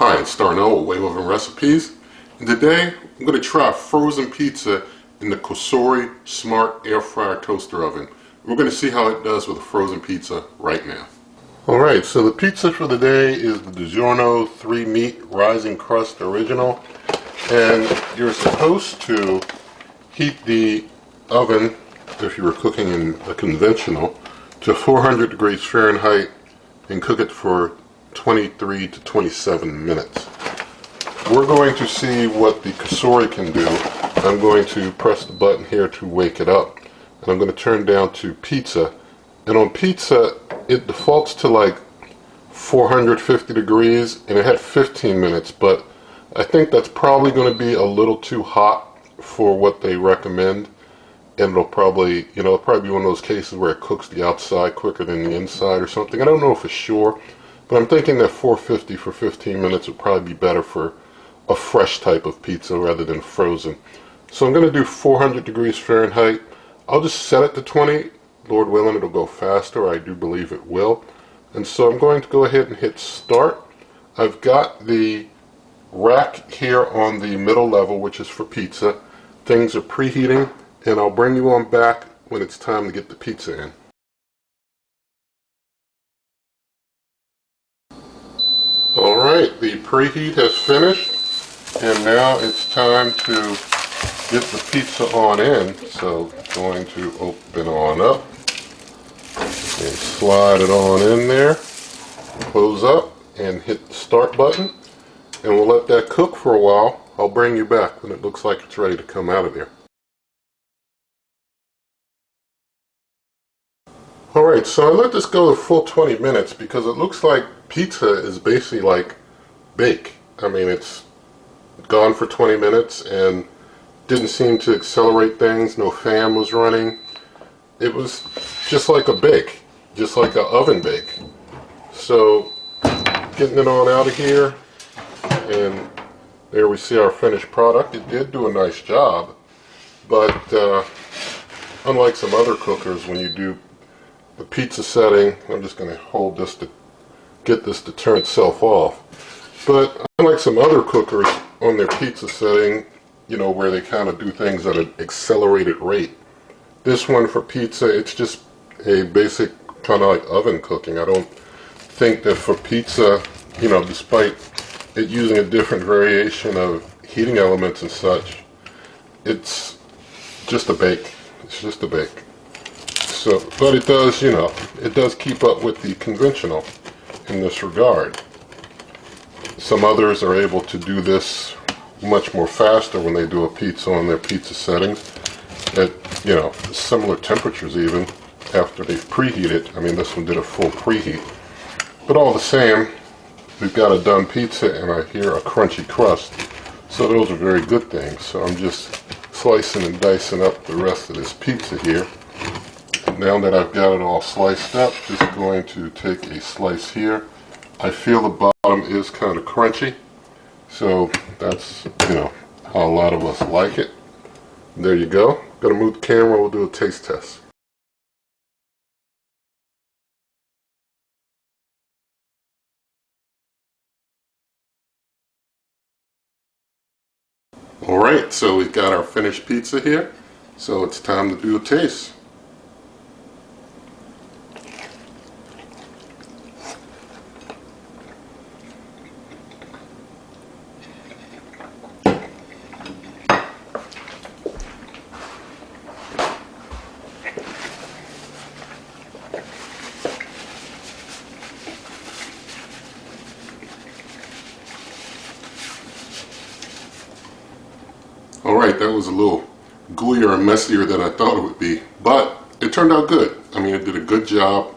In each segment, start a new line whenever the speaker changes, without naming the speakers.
Hi, it's Darnell with Wave Oven Recipes, and today I'm going to try frozen pizza in the Cosori Smart Air Fryer Toaster Oven. We're going to see how it does with a frozen pizza right now. Alright, so the pizza for the day is the DiGiorno 3-meat Rising Crust Original, and you're supposed to heat the oven, if you were cooking in a conventional, to 400 degrees Fahrenheit and cook it for 23 to 27 minutes. We're going to see what the Cosori can do. I'm going to press the button here to wake it up, and I'm going to turn down to pizza. And on pizza, it defaults to like 450 degrees, and it had 15 minutes, but I think that's probably going to be a little too hot for what they recommend, and it'll probably be one of those cases where it cooks the outside quicker than the inside or something. I don't know for sure, but I'm thinking that 450 for 15 minutes would probably be better for a fresh type of pizza rather than frozen. So I'm going to do 400 degrees Fahrenheit. I'll just set it to 20. Lord willing, it'll go faster. I do believe it will. And so I'm going to go ahead and hit start. I've got the rack here on the middle level, which is for pizza. Things are preheating, and I'll bring you on back when it's time to get the pizza in. Alright, the preheat has finished, and now it's time to get the pizza on in. So going to open on up and slide it on in there, close up and hit the start button, and we'll let that cook for a while. I'll bring you back when it looks like it's ready to come out of there. Alright, so I let this go a full 20 minutes because it looks like pizza is basically like bake. I mean, it's gone for 20 minutes and didn't seem to accelerate things. No fan was running. It was just like a bake, just like an oven bake. So getting it on out of here, and there we see our finished product. It did do a nice job, but unlike some other cookers, when you do the pizza setting, I'm just going to hold this to get this to turn itself off. But unlike some other cookers on their pizza setting, where they kind of do things at an accelerated rate, this one for pizza, it's just a basic kind of like oven cooking. I don't think that for pizza, despite it using a different variation of heating elements and such, it's just a bake. It's just a bake. So, but it does, it does keep up with the conventional in this regard. Some others are able to do this much more faster when they do a pizza on their pizza settings at, similar temperatures even after they've preheated. I mean, this one did a full preheat. But all the same, we've got a done pizza, and I hear a crunchy crust. So those are very good things. So I'm just slicing and dicing up the rest of this pizza here. Now that I've got it all sliced up, just going to take a slice here. I feel the bottom is kind of crunchy, so that's, how a lot of us like it. There you go. Gonna move the camera, we'll do a taste test. Alright, so we've got our finished pizza here, so it's time to do a taste. Alright, that was a little gooier and messier than I thought it would be, but it turned out good. I mean, it did a good job.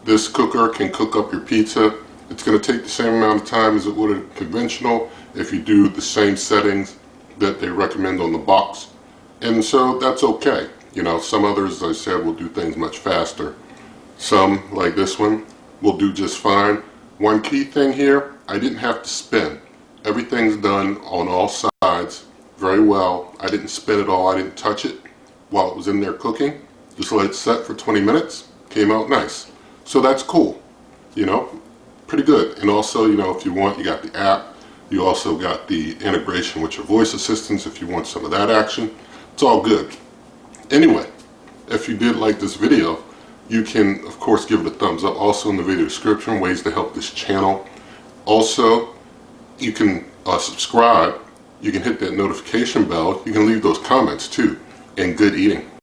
This cooker can cook up your pizza. It's going to take the same amount of time as it would a conventional if you do the same settings that they recommend on the box. And so that's okay. Some others, as I said, will do things much faster. Some, like this one, will do just fine. One key thing here, I didn't have to spin. Everything's done on all sides very well. I didn't spin it all. I didn't touch it while it was in there cooking. Just let it set for 20 minutes. Came out nice. So that's cool. Pretty good. And also, if you want, you got the app. You also got the integration with your voice assistants if you want some of that action. It's all good. Anyway, if you did like this video, you can of course give it a thumbs up. Also in the video description, ways to help this channel. Also, you can subscribe. You can hit that notification bell. You can leave those comments too. And good eating.